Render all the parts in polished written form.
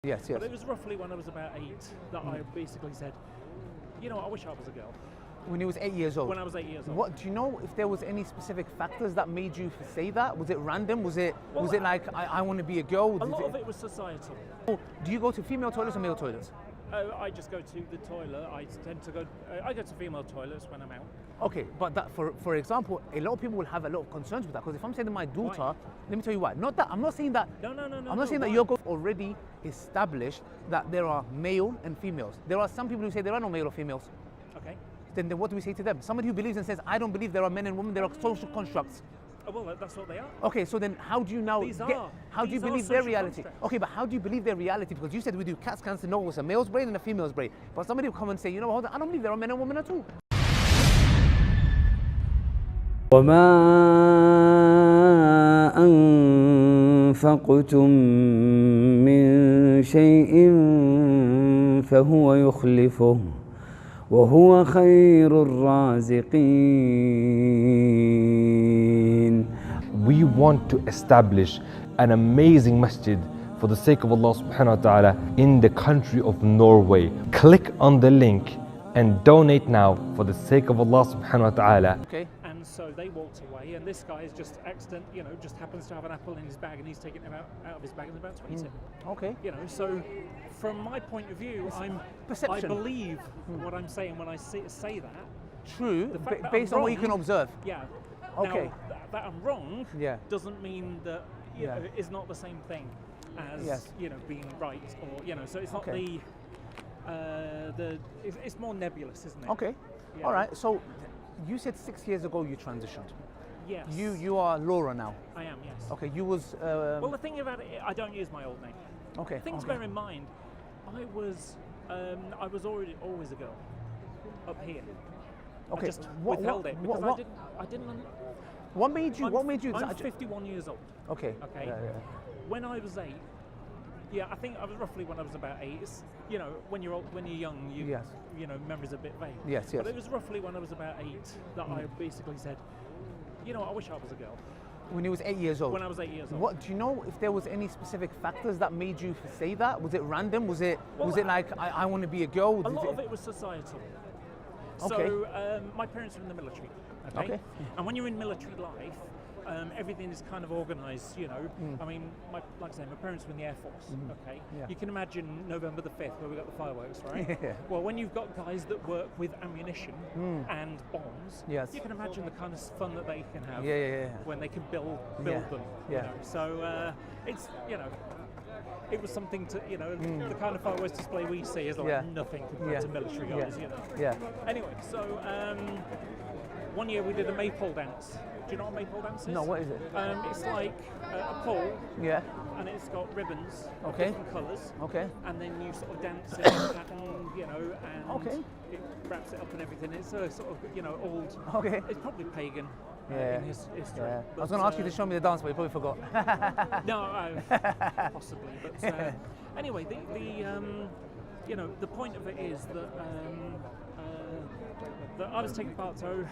Yes, yes. But it was roughly when I was about 8 that I basically said, you know what, I wish I was a girl. When he was 8 years old? When I was 8 years old. What, do you know if there was any specific factors that made you say that? Was it random? Was it like, I want to be a girl? A lot of it was societal. Do you go to female toilets or male toilets? I just go to the toilet. I tend to go. I go to female toilets when I'm out. Okay, but that, for example, a lot of people will have a lot of concerns with that, because if I'm saying to my daughter, Why? let me tell you why. Not that I'm not saying that. No. I'm not saying that you're already established that there are male and females. There are some people who say there are no male or females. Okay. Then what do we say to them? Somebody who believes and says, I don't believe there are men and women, there are social constructs. Oh, well, that's what they are. Okay, so then how do you now how do you believe their reality? Constructs. Okay, but how do you believe their reality? Because you said we do CAT scans to know what's a male's brain and a female's brain. But somebody will come and say, you know, hold on, I don't believe there are men and women at all. وما أنفقتم من شيء فهو يخلفه وهو خير الرازقين. We want to establish an amazing masjid for the sake of Allah subhanahu wa ta'ala in the country of Norway. Click on the link and donate now for the sake of Allah subhanahu wa ta'ala. Okay. And so they walked away, and this guy is just accident, you know, just happens to have an apple in his bag, and he's taking it out of his bag and about to eat it. Okay. You know, so from my point of view, I believe what I'm saying when I say that. True, The fact that based I'm on what you can wrong, observe. Yeah. Okay. Now, that I'm wrong doesn't mean that it's not the same thing as you know, being right, or you know. So it's not it's more nebulous, isn't it? Okay. Yeah. All right. So you said 6 years ago you transitioned. Yes. You are Laura now. I am. Yes. Okay. You was. Well, the thing about it, I don't use my old name. Okay. Things bear in mind, I was already always a girl up here. Okay. I just withheld it because I didn't. What made you? I'm 51 years old. Okay. Okay. Yeah. When I was 8, I think I was roughly when I was about 8. It's, you know, when you're young, you know, memory's a bit vague. Yes. But it was roughly when I was about 8 that I basically said, you know, I wish I was a girl. When he was 8 years old. When I was 8 years old. What do you know if there was any specific factors that made you say that? Was it random? Was it like I want to be a girl? A lot of it was societal. Okay. So my parents were in the military. Okay. And when you're in military life, everything is kind of organised, you know. I mean, like I say, my parents were in the Air Force, okay? Yeah. You can imagine November the 5th where we got the fireworks, right? Yeah. Well, when you've got guys that work with ammunition and bombs, you can imagine the kind of fun that they can have when they can build them, you know. So it's, you know, it was something to, you know, the kind of fireworks display we see is like nothing compared to military guys, you know. Yeah. Anyway, so one year we did a maypole dance. Do you know what a maypole dance is? No, what is it? It's like a pole. Yeah. And it's got ribbons of Okay. different colours. Okay. And then you sort of dance it and pattern, you know, and it wraps it up and everything. It's a sort of, you know, old. Okay. It's probably pagan in his history. Yeah. I was going to ask you to show me the dance, but you probably forgot. No, possibly. But anyway, you know, the point of it is that that I was taking part. So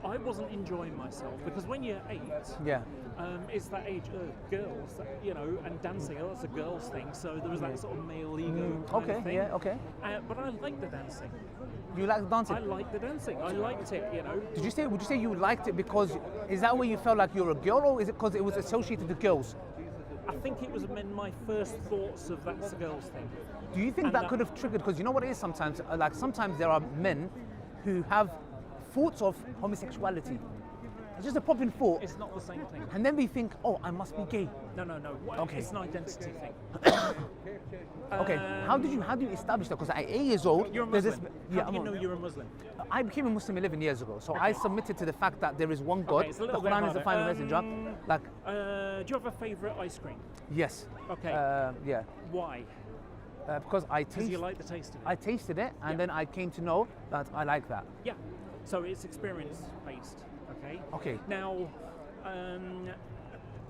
I wasn't enjoying myself because when you're 8, it's that age of girls, you know, and dancing. That's a girls' thing. So there was that sort of male ego kind of thing. Yeah. Okay. But I liked the dancing. You like the dancing? I liked the dancing. I liked it. You know. Would you say you liked it because is that where you felt like you're a girl, or is it because it was associated with girls? I think it was my first thoughts of that's a girls' thing. Do you think that could have triggered? Because you know what it is sometimes. Like sometimes there are men who have thoughts of homosexuality. It's just a popping thought. It's not the same thing. And then we think, oh, I must be gay. No. Okay. It's an identity thing. Okay. How do you establish that? Because at 8 years old, you're a Muslim. How do you know you're a Muslim? I became a Muslim 11 years ago, so I submitted to the fact that there is one God. Okay, the Quran is the final messenger. Like, do you have a favourite ice cream? Yes. Okay. Yeah. Why? Because you like the taste of it. I tasted it, and then I came to know that I like that. Yeah. So it's experience based. Okay. Okay. Now,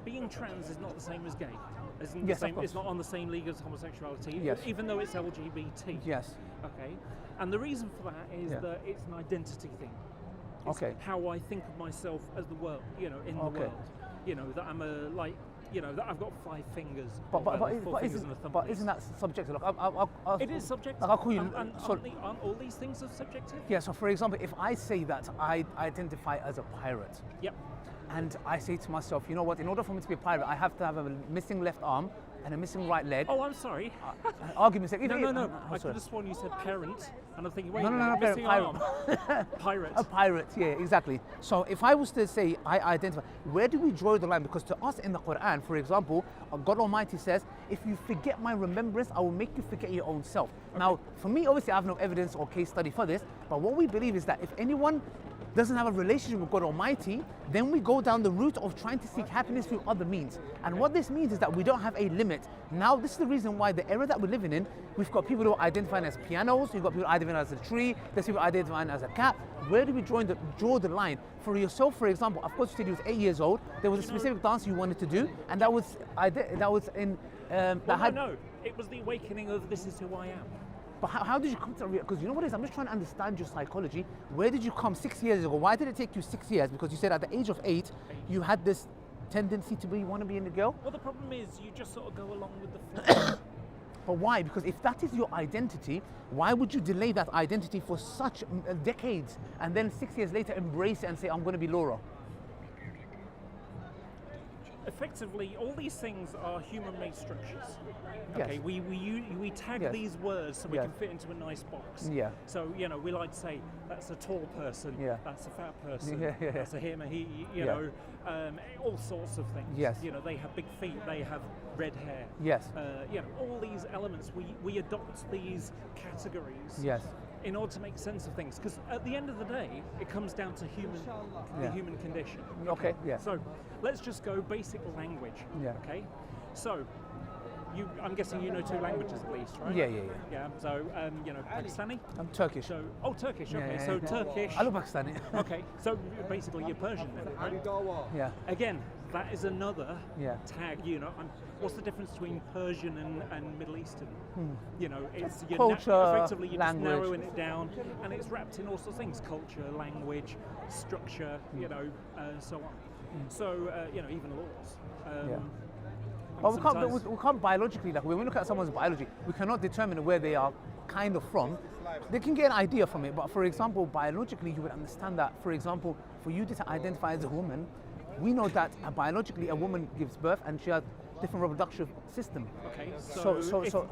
being trans is not the same as gay. It's not on the same league as homosexuality. Yes. Even though it's LGBT. Yes. Okay. And the reason for that is that it's an identity thing. It's how I think of myself as the world, you know, in the world. You know, that I'm you know, that I've got 5 fingers. But isn't that subjective? Like, it is subjective. Like I'll call you. Aren't all these things are subjective? Yeah. So for example, if I say that I identify as a pirate. Yep. And I say to myself, you know what? In order for me to be a pirate, I have to have a missing left arm and a missing right leg. Oh, I'm sorry. Argument's sake. No. I could have sworn you said parent, and I'm thinking, wait, no, missing arm. Pirate. A pirate, yeah, exactly. So if I was to say I identify, where do we draw the line? Because to us in the Quran, for example, God Almighty says, if you forget my remembrance, I will make you forget your own self. Okay. Now, for me, obviously, I have no evidence or case study for this, but what we believe is that if anyone doesn't have a relationship with God Almighty, then we go down the route of trying to seek happiness through other means. And what this means is that we don't have a limit. Now, this is the reason why the era that we're living in, we've got people who are identifying as pianos, we've got people identifying as a tree, there's people identifying as a cat. Where do we draw the line? For yourself, for example, of course you said you was 8 years old, there was a specific dance you wanted to do, and that was in... No, it was the awakening of this is who I am. But how did you come to that? Because you know what it is? I'm just trying to understand your psychology. Where did you come 6 years ago? Why did it take you 6 years? Because you said at the age of 8, you had this tendency to want to be in the girl. Well, the problem is you just sort of go along with the flow. But why? Because if that is your identity, why would you delay that identity for such decades and then 6 years later embrace it and say, I'm going to be Laura? Effectively, all these things are human-made structures. Yes. Okay, we tag Yes. these words so we Yes. can fit into a nice box. Yeah. So, you know, we like to say that's a tall person, Yeah. that's a fat person, Yeah. that's a him, a he, you Yeah. know, all sorts of things. Yes. You know, they have big feet, they have red hair. Yes. You know, all these elements, we adopt these categories. Yes. In order to make sense of things, because at the end of the day, it comes down to the human condition. Okay, yeah. So let's just go basic language. Yeah. Okay. So I'm guessing you know 2 languages at least, right? Yeah. Yeah. So you know Pakistani. I'm Turkish. So Turkish. Okay. Yeah. So Turkish. I love Pakistani. Okay. So basically you're Persian then, right? Yeah. Again, that is another Yeah. tag. You know, what's the difference between Persian and Middle Eastern? You know, it's Culture, effectively you're language. just narrowing it down, and it's wrapped in all sorts of things: culture, language, structure, you know, so on. So you know, even laws. Yeah. But we can't biologically, like when we look at someone's biology, we cannot determine where they are kind of from. They can get an idea from it, but for example, biologically, you would understand that, for example, for you to identify as a woman, we know that biologically a woman gives birth and she has different reproductive system. Okay, So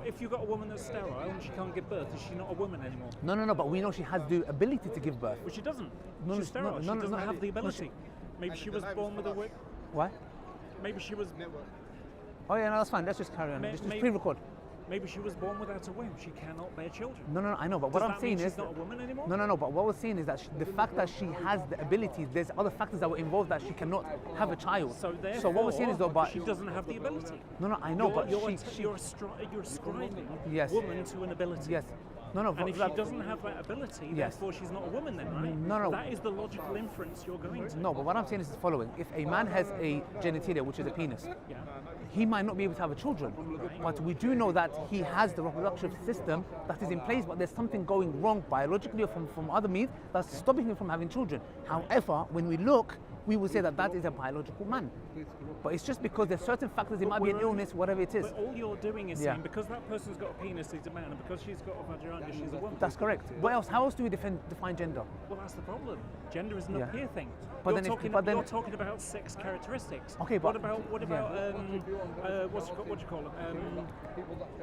if you've got a woman that's sterile and she can't give birth, is she not a woman anymore? No, but we know she has the ability to give birth. Well, she doesn't. No, She's sterile. She doesn't have the ability. Maybe she was born with a wig. What? Maybe she was. Oh yeah, no, that's fine. Let's just carry on. Just pre-record. Maybe she was born without a womb. She cannot bear children. No, I know, but what Does I'm that saying mean is she's not a woman anymore? No, but what we're saying is that the fact that she has the abilities, there's other factors that were involved that she cannot have a child. So therefore, so what we're saying is though, but she doesn't have the ability. No, I know, but you're she ascribing Yes. woman to an ability. Yes. No, And if she doesn't have that ability, Yes. therefore she's not a woman then, right? No. That is the logical inference you're going to. No, but what I'm saying is the following. If a man has a genitalia, which is a penis, Yeah. he might not be able to have a children. But we do know that he has the reproductive system that is in place, but there's something going wrong biologically or from other means that's stopping him from having children. However, when we look, we will say that that is a biological man. But it's just because there's certain factors, it might be an illness, whatever it is. But all you're doing is Yeah. saying because that person's got a penis, he's a man, and because she's got a vagina, she's a woman. That's correct. What else? How else do we define gender? Well, that's the problem. Gender is an Yeah. up here thing. But You're then if- talking, but then- you're talking about sex characteristics. Okay, but- what about what do you call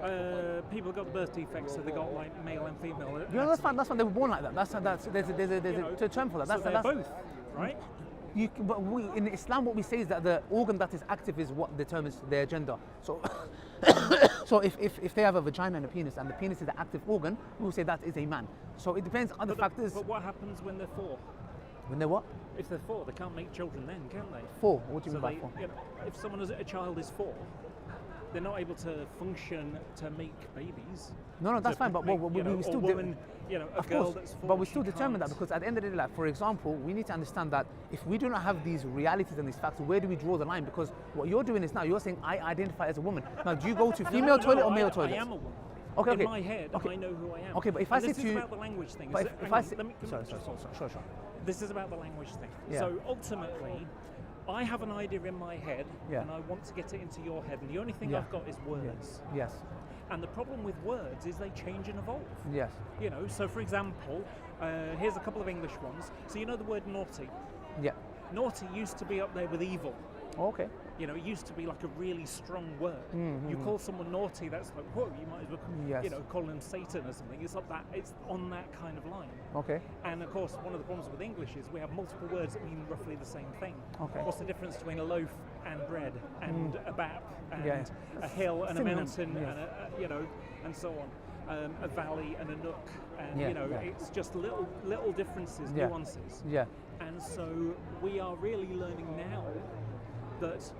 it? People got birth defects, so they got like male and female. Yeah, that's fine. That's fine. They were born like that. There's a term for that. So they're both, right? But in Islam, what we say is that the organ that is active is what determines their gender. So, so if they have a vagina and a penis, and the penis is the active organ, we will say that is a man. So it depends on the factors. But what happens when they're 4? When they're what? If they're 4, they can't make children then, can they? 4. What do you So mean by 4? you know, if a child is 4, they're not able to function to make babies. No, that's fine. But make, we still woman, a of girl course, that's 4. but we still she determine that can't. because at the end of the day, like, for example, we need to understand that if we do not have these realities and these facts, where do we draw the line? Because what you're doing is now you're saying I identify as a woman. Now, do you go to female toilet or male toilet? I am a woman. Okay. In my head, I know who I am. Okay, but if I say this to is you, about the language thing. but if I say, Let me- sorry. This is about the language thing. Yeah. So ultimately, I have an idea in my head, Yeah. and I want to get it into your head, and the only thing Yeah. I've got is words. Yes. And the problem with words is they change and evolve. Yes. You know, so for example, here's a couple of English ones. So you know the word naughty? Yeah. Naughty used to be up there with evil. Okay. You know, it used to be like a really strong word. Mm-hmm. You call someone naughty, that's like, whoa, you might as well, Yes. you know, call them Satan or something. It's like that, it's on that kind of line. Okay. And of course, one of the problems with English is we have multiple words that mean roughly the same thing. Okay. What's the difference between a loaf and bread and a bap and Yeah. a hill and Synonym, a mountain yes. and you know, and so on. A valley and a nook, and Yeah, you know, yeah. it's just little differences, Yeah. nuances. Yeah. And so we are really learning now that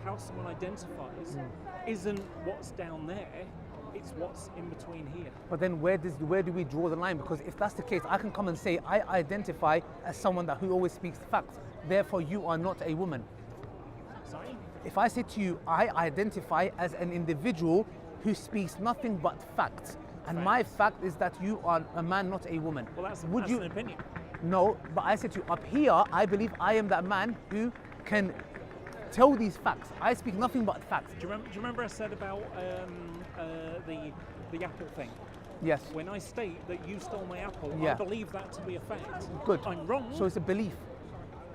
how someone identifies isn't what's down there, it's what's in between here. But then where do we draw the line? Because if that's the case, I can come and say I identify as someone who always speaks facts. Therefore, you are not a woman. Sorry? If I say to you, I identify as an individual who speaks nothing but facts, and my fact is that you are a man, not a woman. Well, that's Would you? an opinion. No, but I said to you, up here, I believe I am that man who can tell these facts. I speak nothing but facts. Do you remember I said about the apple thing? Yes. When I state that you stole my apple, Yeah. I believe that to be a fact. Good. I'm wrong. So it's a belief.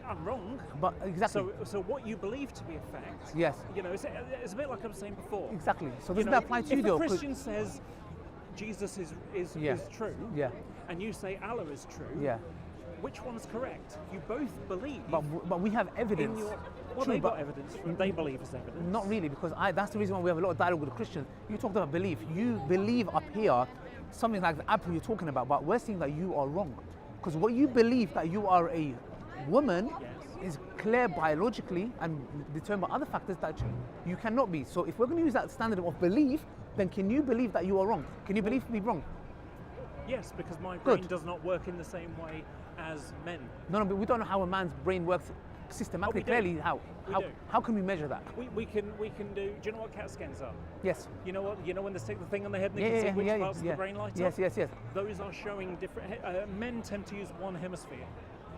I'm wrong. But exactly. So what you believe to be a fact, Yes. you know, it's a bit like I was saying before. Exactly. So You doesn't know, that apply to you if though? a 'Cause- Christian says Jesus Yeah. is true, Yeah. and you say Allah is true, Yeah. which one's correct? You both believe. But we have in evidence. your, well, True, they got but evidence. They believe is evidence. Not really, because that's the reason why we have a lot of dialogue with the Christians. You talked about belief. You believe up here something like the apple you're talking about, but we're saying that you are wrong. Because what you believe that you are a woman is clear biologically and determined by other factors that you cannot be. So if we're going to use that standard of belief, then can you believe that you are wrong? Can you believe me wrong? Yes, because my Good. brain does not work in the same way as men. No, but we don't know how a man's brain works systematically. do. Clearly, We do. how can we measure that? We can do. Do you know what CAT scans are? Yes. You know what? You know when they stick the thing on the head and they Yeah, can see yeah, which yeah, parts of yeah. the brain light Yes, up? yes, yes. Those are showing different. Men tend to use one hemisphere.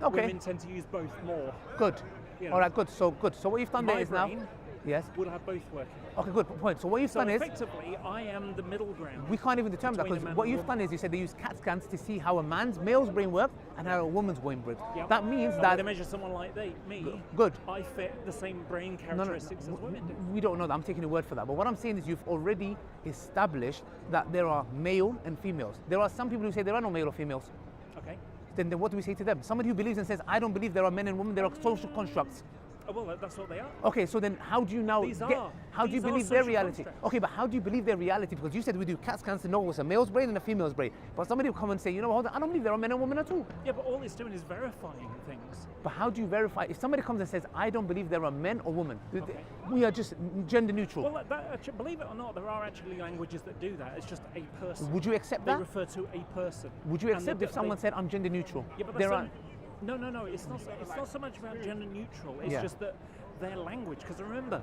Okay. Women tend to use both more. Good. You know. All right, good. So what you've done My there is now. brain Yes. would have both working. Okay, good point. So what you've So done is effectively, I am the middle ground. we can't even determine that between because a man what and a you've woman. done is you said they use CAT scans to see how a male's brain works and how a woman's brain works. Yep. That means But that when they measure someone like me, good. I fit the same brain No, characteristics as women do. we don't know that. I'm taking your word for that. But what I'm saying is you've already established that there are male and females. There are some people who say there are no male or females. Okay. Then what do we say to them? Somebody who believes and says, I don't believe there are men and women, there are social constructs. Oh, well, that's what they are. Okay, so then how do you now These get, are- how do you these are believe their social reality? constructs. Okay, but how do you believe their reality? Because you said we do CAT scans to know it's a male's brain and a female's brain. But somebody will come and say, you know, hold on, I don't believe there are men and women at all. Yeah, but all it's doing is verifying things. But how do you verify? If somebody comes and says, I don't believe there are men or women, Okay. we are just gender neutral. Well, believe it or not, there are actually languages that do that. It's just a person. Would you accept They that? refer to a person. Would you And accept they- if someone said, I'm gender neutral? Yeah, but there that's are, no. It's not so much about gender neutral. It's Yeah. just that their language. Because remember,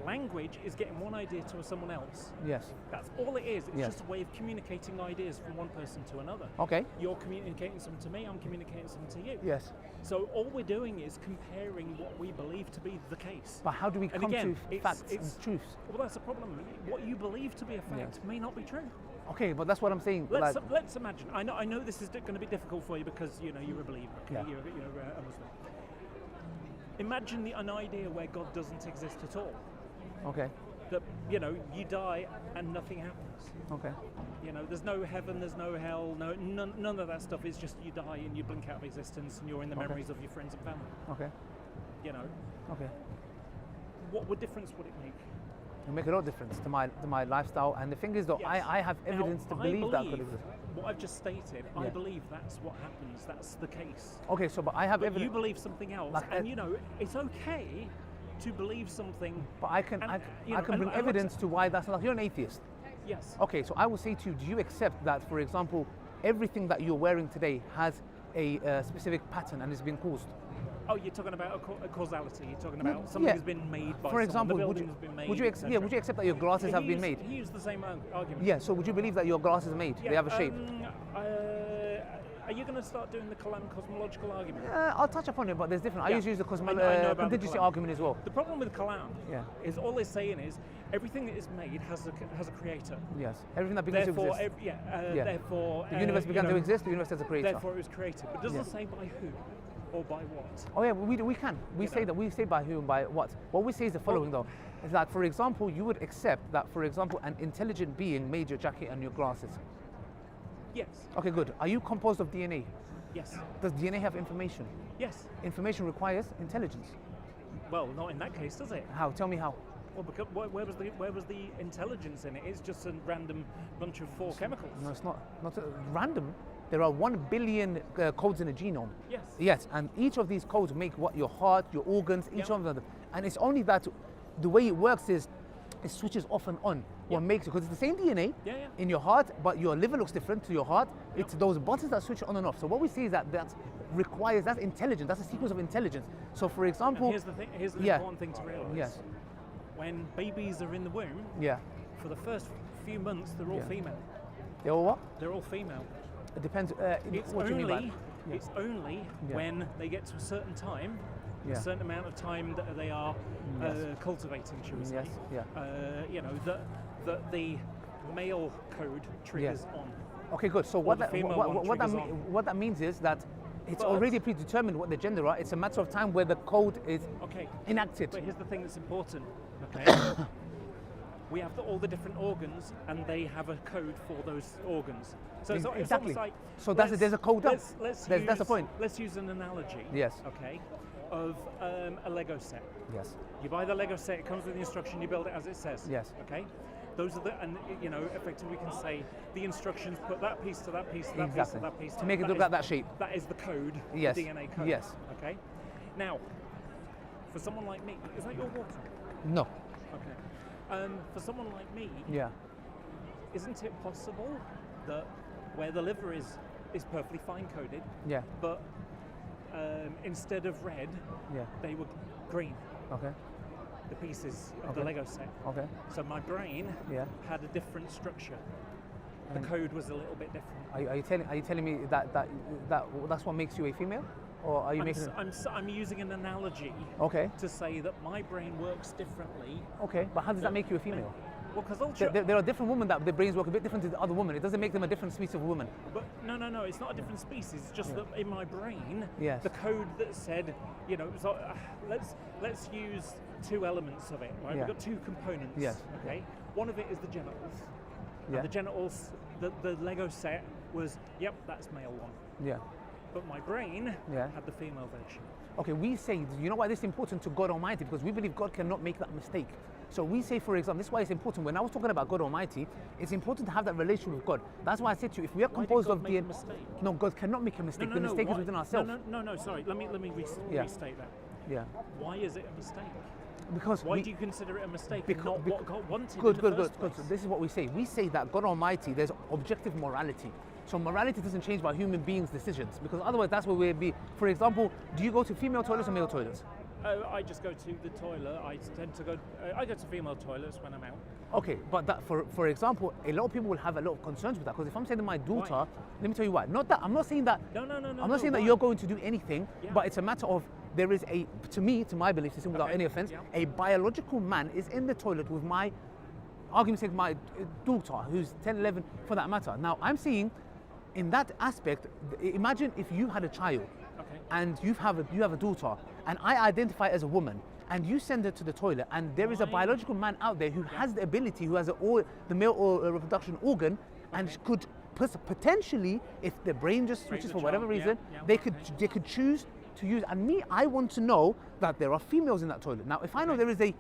language is getting one idea to someone else. yes. That's all it is. It's Yes. just a way of communicating ideas from one person to another. Okay. You're communicating something to me. I'm communicating something to you. Yes. So all we're doing is comparing what we believe to be the case. But how do we And come again, to facts and truths? Well, that's the problem. What you believe to be a fact may not be true. Okay, but that's what I'm saying. Let's imagine. I know this is going to be difficult for you because you're a believer. Okay? Yeah. You're a Muslim. Imagine an idea where God doesn't exist at all. Okay. That you die and nothing happens. Okay. There's no heaven, there's no hell, none of that stuff. It's just you die and you blink out of existence and you're in the memories of your friends and family. Okay. Okay. What difference would it make? It'll make a lot of difference to my lifestyle. And the thing is, though, Yes. I have Now, evidence to I believe that could exist. What I've just stated, I Yeah. believe that's what happens. That's the case. Okay, so but I have But evidence. you believe something else, Like, and it's okay to believe something. But I can and, I you know, can and- bring and evidence to why that's not. You're an atheist. Yes. Okay, so I will say to you, do you accept that, for example, everything that you're wearing today has a specific pattern and is being caused? Oh, you're talking about a causality. You're talking about something yeah. has been made by For example, someone. would The you, building's been made, would you etc. would you accept that your glasses have been made? He used the same argument. Yeah. So would you believe that your glasses are made? Yeah, They have a shape. Are you going to start doing the Kalam cosmological argument? I'll touch upon it, but there's different. I Yeah. usually use the I know about the contingency Kalam. argument as well. The problem with Kalam Yeah. is all they're saying is everything that is made has a creator. Yes, everything that begins to Therefore, exist. yeah. Therefore, The universe you began to know, exist, the universe has a creator. Therefore, it was created. But it doesn't Yes. say by who or by what. Oh yeah, we can. We You say know. that we say by who and by what. What we say is the following though. Is that, for example, you would accept that, for example, an intelligent being made your jacket and your glasses. Yes. Okay, good. Are you composed of DNA? Yes. Does DNA have information? Yes. Information requires intelligence. Well, not in that case, does it? How? Tell me how. Well, because where was the intelligence in it? It's just a random bunch of four chemicals. No, it's not random. There are 1 billion codes in a genome. Yes. Yes, and each of these codes make what your heart, your organs, each Yeah. of them. And it's only that the way it works is it switches off and on. Yeah. What makes it, because it's the same DNA Yeah. in your heart, but your liver looks different to your heart. It's those buttons that switch on and off. So what we see is that that's intelligence. That's a sequence of intelligence. So for example, And here's the thing. Here's the Yeah. important thing to realise. Yes. When babies are in the womb, yeah, for the first few months, they're all Yeah. female. they all what? They're all female. It depends. It's what do you mean by? it's only Yeah. when they get to a certain time, Yeah. a certain amount of time that they are Yes. cultivating, shall we say? Yes, yeah. You know that the male code triggers on. Okay, good. So Or what the that, female what, one what, that triggers what that means is that it's But- already predetermined what the gender are. It's a matter of time where the code is Okay. enacted. But here's the thing that's important. Okay. We have all the different organs, and they have a code for those organs. So it's Exactly. almost like So there's a code up. Let's That's the use- point. Let's use an analogy. Yes. Okay. Of a Lego set. Yes. You buy the Lego set, it comes with the instruction, you build it as it says. Yes. Okay? Those are and you know, effectively we can say the instructions put that piece to that piece to that piece to Exactly. that piece. To make it look is- like that shape. That is the code, Yes. the DNA code. Yes. Okay? Now, for someone like me, is that your water? No. Okay. For someone like me, Yeah. isn't it possible that where the liver is perfectly fine coded, Yeah. but instead of red, Yeah. they were green, Okay. the pieces of Okay. the Lego set. Okay. So my brain Yeah. had a different structure. The And- code was a little bit different. Are you telling me that's what makes you a female, or are you I'm, making? I'm using an analogy Okay. to say that my brain works differently. Okay. But how does that make you a female? Well, because There are different women that their brains work a bit different to the other women. It doesn't make them a different species of woman. But no, it's not a different species. It's just that in my brain, Yes. the code that said, you know, so let's use two elements of it. Right, Yeah. we've got two components. Yes. Okay. One of it is the genitals. Yeah. And the genitals, the Lego set was, yep, that's male one. Yeah. But my brain Yeah. had the female version. Okay, we say, you know why this is important to God Almighty? Because we believe God cannot make that mistake. So we say, for example, this is why it's important. When I was talking about God Almighty, it's important to have that relationship with God. That's why I said to you, if we are Why did composed God of make a mistake? No, God cannot make a mistake. The mistake is why- within ourselves. No, sorry. Let me Yeah. restate that. Yeah. Why is it a mistake? Because Why do you consider it a mistake and Because- not what bec- God wanted Good, in good, the good, first good. place? This is what we say. We say that God Almighty, there's objective morality. So morality doesn't change by human beings' decisions, because otherwise that's where we'd be. For example, do you go to female toilets or male toilets? I just go to the toilet. I tend to go. I go to female toilets when I'm out. Okay, but that, for example, a lot of people will have a lot of concerns with that, because if I'm saying to my daughter, let me tell you why. Not that I'm not saying that. No. I'm not saying that you're going to do anything, Yeah. but it's a matter of there is to my belief system, without Okay, any offense, yeah. a biological man is in the toilet with my, argument's sake, my daughter, who's 10, 11, for that matter. Now, I'm seeing, in that aspect, imagine if you had a child, Okay. and you have a daughter, and I identify as a woman, and you send her to the toilet, and there is a Why? biological man out there who has the ability, who has the male reproduction organ, and could potentially, if the brain just switches the for whatever child, yeah, reason, yeah, they okay. could choose to use. And me, I want to know that there are females in that toilet. Now, if I know there is a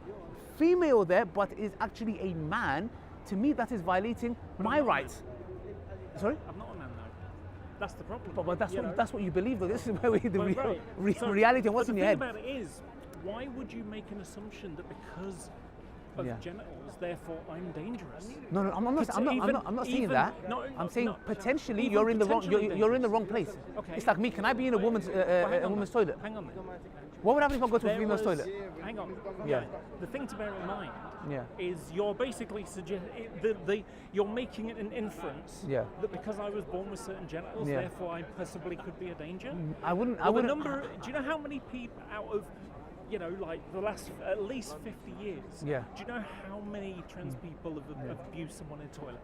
female there, but is actually a man, to me that is violating my I'm not a rights. Sorry. I'm not a man though. That's the problem. But that's you know? what you believe, though. This is where Right. So- reality and what's but in the your thing head. about it is, why would you make an assumption that because of Yeah. genitals, therefore I'm dangerous? No, I'm not saying Even- that. no, I'm saying no, potentially even you're in the wrong. potentially You're in the dangerous. wrong place. Okay. It's like me. Can I be in a woman's Well, hang a on woman's then. toilet? Hang on then. What would happen if I go to a There female's was- toilet? Hang on. Yeah. The thing to bear in mind is you're basically you're making it an inference that because I was born with certain genitals, therefore I possibly could be a danger. I wouldn't. Do you know how many people out of like the last at least 50 years? Do you know how many trans people have abused someone in a toilet?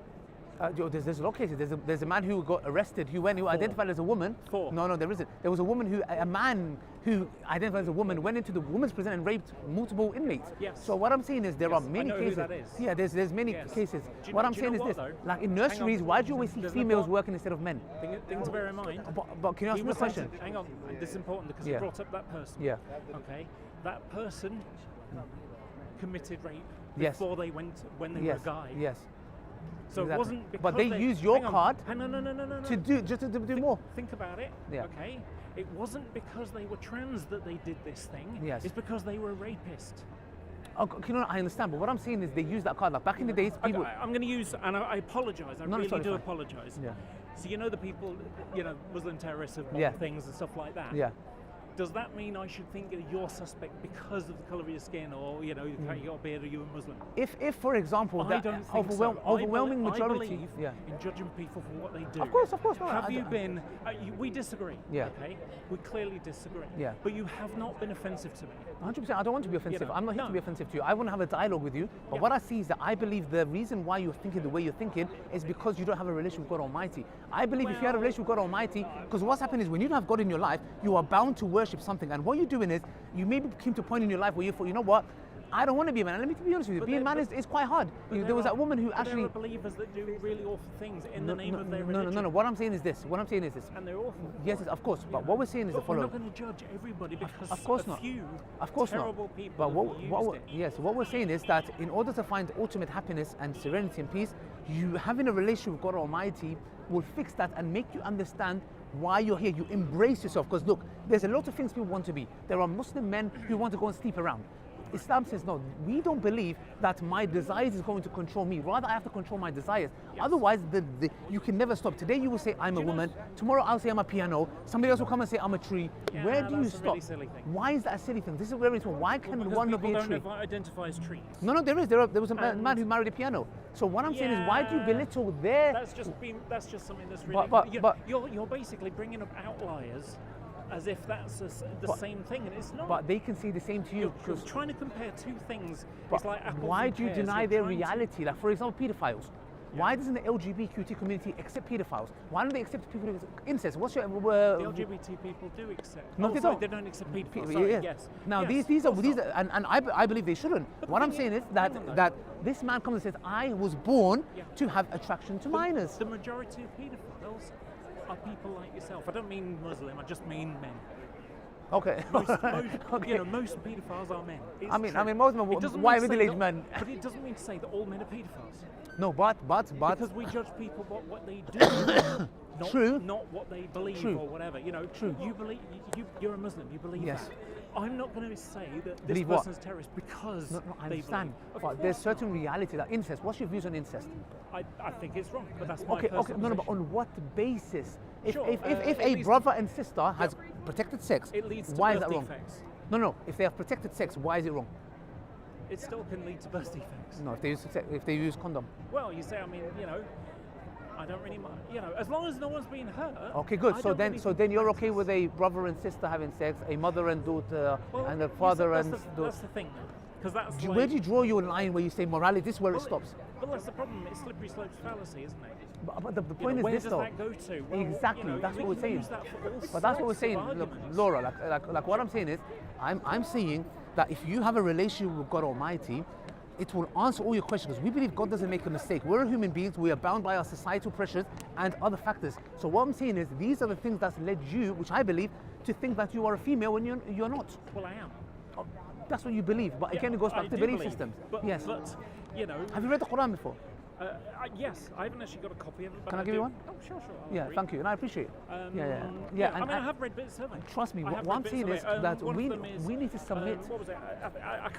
There's a lot of cases. There's a man who got arrested who identified as a woman. No, there isn't. There was a man who identified as a woman went into the women's prison and raped multiple inmates. Yes. So what I'm saying is there are many I know cases. Who that is. Yeah, there's many cases. What I'm saying is this: like in nurseries, why do you always see females working instead of men? Thing to bear in mind. But can you ask me a question? Hang on, this is important because you brought up that person. Yeah. Okay, that person committed rape before they went when they were a guy. Yes. So it wasn't because but they use your card no. to do more. Think about it. Yeah. Okay. It wasn't because they were trans that they did this thing. Yes. It's because they were a rapist. Okay, I understand, but what I'm saying is they use that card. Like back in the days, people. I'm going to use, and I apologise. I really do apologise. Yeah. So the people, Muslim terrorists have bombed things and stuff like that. Yeah. Does that mean I should think that you're suspect because of the colour of your skin, or you got a beard, or you're a Muslim? If for example, I don't think so. overwhelming I majority, believe in judging people for what they do. Of course, no. Have you been? We disagree. Yeah. Okay. We clearly disagree. Yeah. But you have not been offensive to me. 100%. I don't want to be offensive. I'm not here to be offensive to you. I want to have a dialogue with you. But what I see is that I believe the reason why you're thinking the way you're thinking is because you don't have a relationship with God Almighty. I believe if you had a relationship with God Almighty, because what's happened is when you don't have God in your life, you are bound to worship something. And what you're doing is you maybe came to a point in your life where you thought, you know what? I don't want to be a man. Let me be honest with you. Being a man is quite hard. There was that woman who actually. There are believers that do really awful things in the name of their religion. No. What I'm saying is this. And they're awful. Yes, of course. But what we're saying is the following. We're not going to judge everybody because of course a few terrible people. But what we're saying is that in order to find ultimate happiness and serenity and peace, you having a relationship with God Almighty will fix that and make you understand why you're here. You embrace yourself. Because look, there's a lot of things people want to be. There are Muslim men who want to go and sleep around. Islam says no, we don't believe that my desires is going to control me. Rather, I have to control my desires. Yes. Otherwise, you can never stop. Today you will say I'm a woman. Tomorrow I'll say I'm a piano. Somebody else will come and say I'm a tree. Yeah, where do you stop? Really silly thing. Why is that a silly thing? This is very important. Why can one not be a tree? People don't identify as trees. No, there is. There was a man who married a piano. So what I'm saying is, why do you belittle their? That's just something that's really. But you're basically bringing up outliers. As if that's the same thing, and it's not. But they can say the same to you. You're trying to compare two things. But it's like apples why and do you pears. deny their reality? Like, for example, pedophiles. Why doesn't the LGBTQ community accept pedophiles? Why don't they accept people who incest? What's your the LGBT people do accept? No, they don't. They don't accept pedophiles. Yes. Now yes, these are and I believe they shouldn't. But what I'm saying is that this man comes and says I was born to have attraction to minors. The majority of pedophiles are people like yourself. I don't mean Muslim. I just mean men. Okay. Most pedophiles are men. I mean, most of them, white middle-aged men. But it doesn't mean to say that all men are pedophiles. No, but because we judge people what they do, not what they believe or whatever. True. You believe you're a Muslim. You believe that. I'm not going to say that this believe person's terrorist because I understand. But there's certain reality like incest. What's your views on incest? I think it's wrong, but that's my personal position. But on what basis? If a brother and sister has protected sex, it leads to why is birth that wrong? defects. No. If they have protected sex, why is it wrong? It still can lead to birth defects. No, if they use condom. Well, you say, I don't really mind. As long as no one's being hurt. Okay, good. So then you're okay with a brother and sister having sex, a mother and daughter, and a father and daughter. That's the thing, because that's. Where do you draw your line where you say morality? This is where it stops. Well, that's the problem. It's slippery slopes fallacy, isn't it? But the point is this, though. Where does that go to? Well, exactly. That's what we're saying. But that's what we're saying. Look, Laura, like what I'm saying is, I'm saying that if you have a relationship with God Almighty, it will answer all your questions, because we believe God doesn't make a mistake. We're human beings. We are bound by our societal pressures and other factors. So what I'm saying is, these are the things that's led you, which I believe, to think that you are a female when you're not. Well, I am. That's what you believe, but again, it goes back to belief systems. Yes. But have you read the Quran before? Yes, I haven't actually got a copy of it. Can I give you one? Oh, sure. Thank you, and I appreciate it. Yeah. I have read bits of it. Trust me, what I'm saying is that we need to submit. What was it?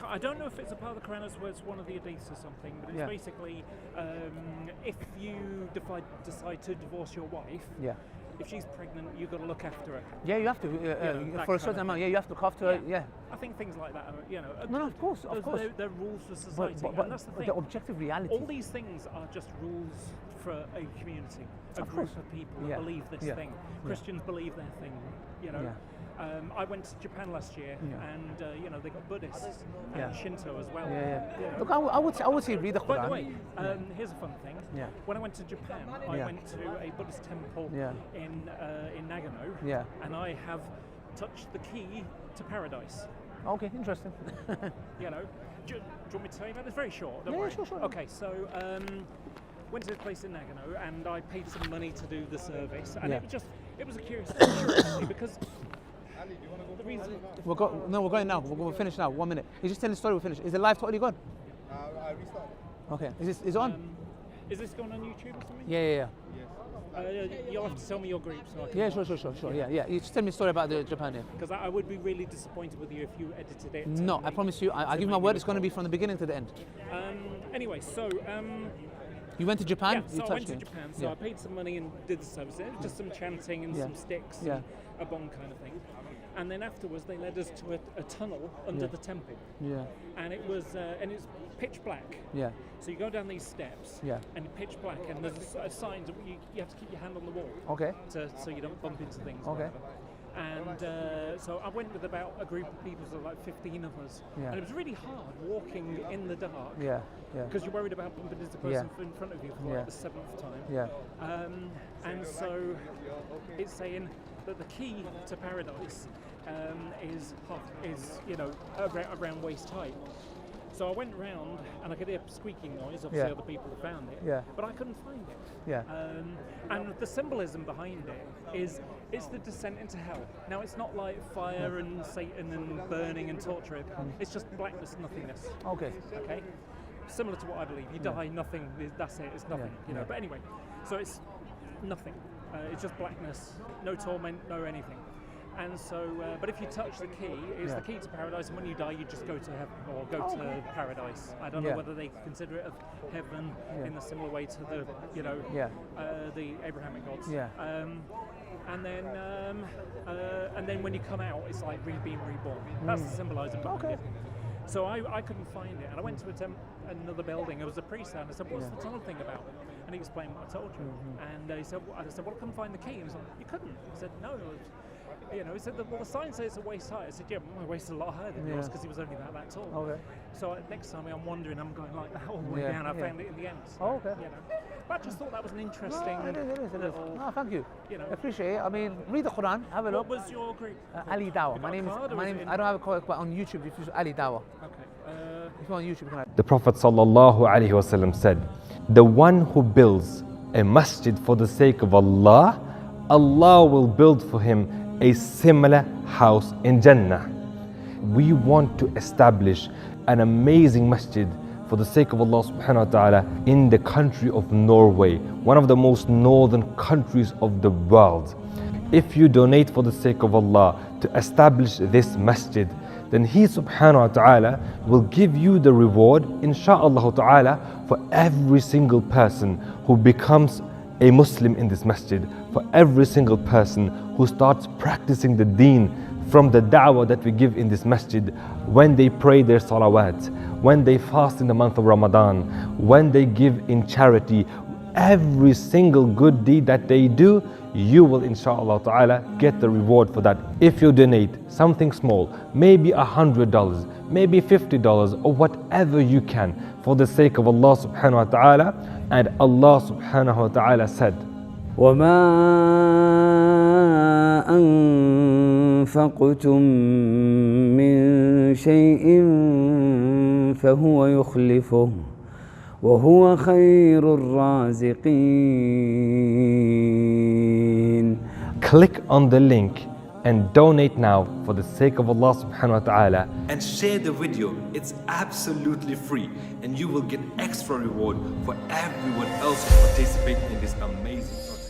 I don't know if it's a part of the Quran as well as one of the hadiths or something, but it's basically if you decide to divorce your wife, if she's pregnant, you've got to look after her. Yeah, you have to for a certain amount. Yeah, you have to look after her. Yeah. I think things like that are, No, of course, of course. They're rules for society, But and that's the thing. the objective reality. All these things are just rules for a community, a group of people that believe this thing. Christians believe their thing, I went to Japan last year, and they got Buddhists and Shinto as well. Look, I would say read the Quran. By the way, here's a fun thing. When I went to Japan, I went to a Buddhist temple in Nagano, and I have touched the key to paradise. Okay, interesting. Do you want me to tell you about this? Very short. Don't worry. Sure. Okay, so went to this place in Nagano, and I paid some money to do the service, and it was a curiosity because. The reason We're going now. We'll finish now. 1 minute. He's just telling the story. We'll finish. Is the live totally gone? I restarted. Okay. Is it on? is this going on YouTube or something? Yeah. You'll have to tell me your group so I can. Yeah, sure. Yeah. You just tell me a story about the Japan. Because I would be really disappointed with you if you edited it. No, I promise you. I give you my word. It's going to be from the beginning to the end. Anyway, so. You went to Japan? Yeah, so I went to Japan, so I paid some money and did the service. It was just some chanting and some sticks and a bong kind of thing. And then afterwards they led us to a tunnel under the temple. Yeah. And it was pitch black. Yeah. So you go down these steps and pitch black, and there's a sign that you have to keep your hand on the wall. Okay. So you don't bump into things. Okay. And so I went with about a group of people, so like 15 of us. Yeah. And it was really hard walking in the dark. Yeah. Because you're worried about bumping into the person in front of you for like the 7th time. Yeah. And so it's saying that the key to paradise is around waist height. So I went round and I could hear squeaking noise. Obviously, other people had found it. Yeah. But I couldn't find it. Yeah. And the symbolism behind it is it's the descent into hell. Now it's not like fire and Satan and burning and torture. It's just blackness, nothingness. Okay. Similar to what I believe. You die, nothing. That's it. It's nothing. But anyway, so it's nothing. It's just blackness. No torment. No anything. And so, but if you touch the key, it's the key to paradise, and when you die, you just go to heaven or go to paradise. I don't know whether they consider it of heaven in a similar way to the, the Abrahamic gods. And then when you come out, it's like being reborn. That's the symbolism behind it. So I couldn't find it, and I went to another building. There was a priest there, and I said, "What's the tunnel thing about?" And he explained what I told you. And he said, "I said, well, I couldn't find the key." And he was like, "You couldn't?" I said, "No." He said, "Well, the sign says it's a waist height." I said, "Yeah, my waist is a lot higher than yours because he was only about that tall." Okay. So next time I'm wandering, I'm going like that all the way down. I found it in the end. So, But I just thought that was an interesting. It is. Thank you. I appreciate it. I mean, read the Quran. Have a look. What was your group? Ali Dawah. My name is. I don't have a card, but on YouTube, if you Ali Dawah. Okay. If you're on YouTube, you can. The Prophet ﷺ said, "The one who builds a masjid for the sake of Allah, Allah will build for him a similar house in Jannah." We want to establish an amazing masjid for the sake of Allah subhanahu wa ta'ala in the country of Norway, one of the most northern countries of the world. If you donate for the sake of Allah to establish this masjid, then He subhanahu wa ta'ala will give you the reward, insha'Allah ta'ala, for every single person who becomes a Muslim in this masjid, for every single person who starts practicing the deen from the da'wah that we give in this masjid, when they pray their salawat, when they fast in the month of Ramadan, when they give in charity, every single good deed that they do, you will insha'Allah ta'ala get the reward for that. If you donate something small, maybe $100, maybe $50, or whatever you can, for the sake of Allah subhanahu wa ta'ala. And Allah subhanahu wa ta'ala said, وَمَا أَنفَقْتُم مِّن شَيْءٍ فَهُوَ يُخْلِفُهُ وَهُوَ خَيْرُ الرَّازِقِينَ. Click on the link and donate now for the sake of Allah subhanahu wa ta'ala. And share the video. It's absolutely free, and you will get extra reward for everyone else who participates in this amazing project.